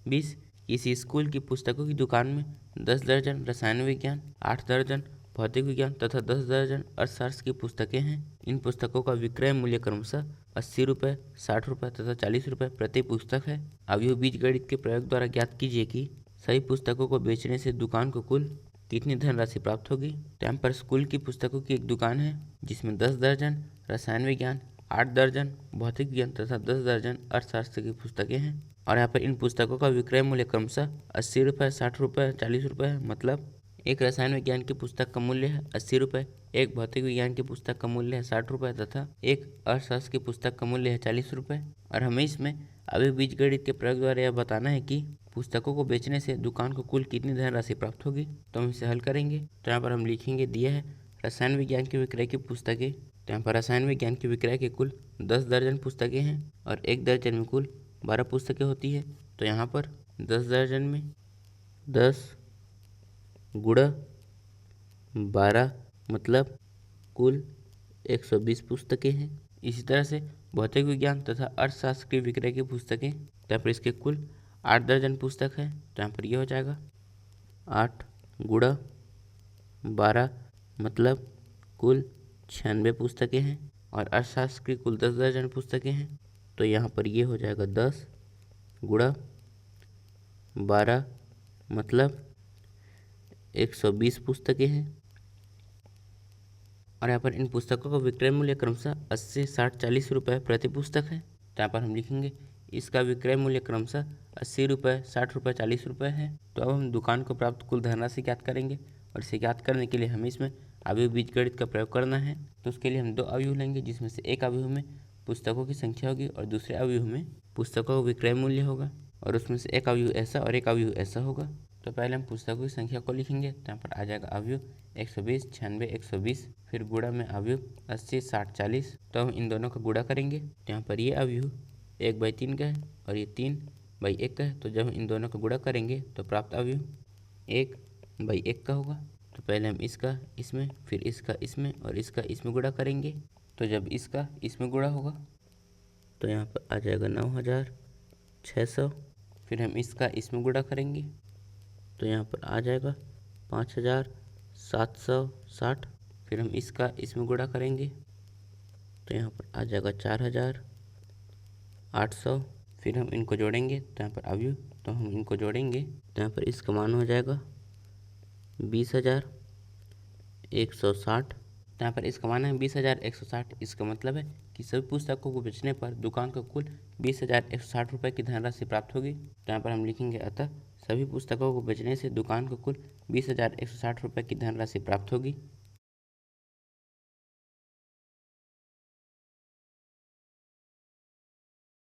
20 किसी स्कूल की पुस्तकों की दुकान में 10 दर्जन रसायन विज्ञान, 8 दर्जन भौतिक विज्ञान तथा 10 दर्जन अर्थशास्त्र की पुस्तकें हैं। इन पुस्तकों का विक्रय मूल्य क्रमशः 80 रुपये, 60 रुपये तथा 40 रुपये प्रति पुस्तक है। अवयव बीजगणित के प्रयोग द्वारा ज्ञात कीजिए कि सही पुस्तकों को बेचने से दुकान को कुल कितनी धनराशि प्राप्त होगी। तो यहाँ पर स्कूल की पुस्तकों की एक दुकान है जिसमें 10 दर्जन रसायन विज्ञान, 8 दर्जन भौतिक विज्ञान तथा 10 दर्जन अर्थशास्त्र की पुस्तकें हैं। और यहाँ पर इन पुस्तकों का विक्रय मूल्य क्रमशः 80 रुपये, 60 रुपये, 40 रुपये है। मतलब एक रसायन विज्ञान की पुस्तक का मूल्य है 80 रुपये, एक भौतिक विज्ञान की पुस्तक का मूल्य है 60 रुपये तथा एक अर्थशास्त्र की पुस्तक का मूल्य है 40 रुपये। और हमें इसमें अवयव बीजगणित के प्रयोग द्वारा यह बताना है कि पुस्तकों को बेचने से दुकान को कुल कितनी धनराशि प्राप्त होगी। तो हम इसे हल करेंगे। तो यहाँ पर हम लिखेंगे, दिया है रसायन विज्ञान के विक्रय की पुस्तकें। तो यहाँ पर रसायन विज्ञान के विक्रय के कुल 10 दर्जन पुस्तकें हैं और एक दर्जन में कुल 12 पुस्तकें होती है। तो यहाँ पर 10 दर्जन में 10 गुणा 12 मतलब कुल 120 पुस्तकें हैं। इसी तरह से भौतिक विज्ञान तथा अर्थशास्त्र के विक्रय की पुस्तकें, यहाँ पर इसके कुल 8 दर्जन पुस्तक है। तो यहाँ पर यह हो जाएगा 8 गुणा 12 मतलब कुल 96 पुस्तकें हैं। और अर्थशास्त्र की कुल 10 दर्जन पुस्तकें हैं। तो यहाँ पर ये हो जाएगा 10 गुणा 12 मतलब 120 पुस्तकें हैं। और यहाँ पर इन पुस्तकों का विक्रय मूल्य क्रमशः 80, 60, 40 रुपये प्रति पुस्तक है। तो यहाँ पर हम लिखेंगे इसका विक्रय मूल्य क्रमशः 80 रुपये, 60 रुपये, 40 रुपये है। तो अब हम दुकान को प्राप्त कुल धनराशि ज्ञात करेंगे और इसे ज्ञात करने के लिए हमें इसमें अवयव बीजगणित का प्रयोग करना है। तो उसके लिए हम 2 अवयव लेंगे, जिसमें से एक अवयव में पुस्तकों की संख्या होगी और दूसरे अवयव में पुस्तकों का विक्रय मूल्य होगा। और उसमें से एक अवयव ऐसा और एक अवयव ऐसा होगा। तो पहले हम पुस्तकों की संख्या को लिखेंगे। तो यहाँ पर आ जाएगा अवयव 120, 96, 120, फिर गुणा में अवयव 80, 60, 40। तो हम इन दोनों का गुणा करेंगे। तो यहाँ पर ये अवयव 1/3 का है और ये 3/1 का है। तो जब हम इन दोनों का गुणा करेंगे तो प्राप्त अवयव 1/1 का होगा। तो पहले हम इसका इसमें, फिर इसका इसमें और इसका इसमें गुणा करेंगे। तो जब इसका इसमें गुणा होगा तो यहाँ पर आ जाएगा 9600। फिर हम इसका इसमें गुणा करेंगे तो यहाँ पर आ जाएगा 5760। फिर हम इसका इसमें गुणा करेंगे तो यहाँ पर आ जाएगा 4800। फिर हम इनको जोड़ेंगे तो यहाँ पर अवयव, तो हम इनको जोड़ेंगे तो यहाँ पर इसका मान हो जाएगा 20160। तो यहाँ पर इसका मान है 20160। इसका मतलब है कि सभी पुस्तकों को बेचने पर दुकान को कुल 20160 रुपये की धनराशि प्राप्त होगी। तो यहाँ पर हम लिखेंगे, अतः सभी पुस्तकों को बेचने से दुकान को कुल 20160 रुपये की धनराशि प्राप्त होगी।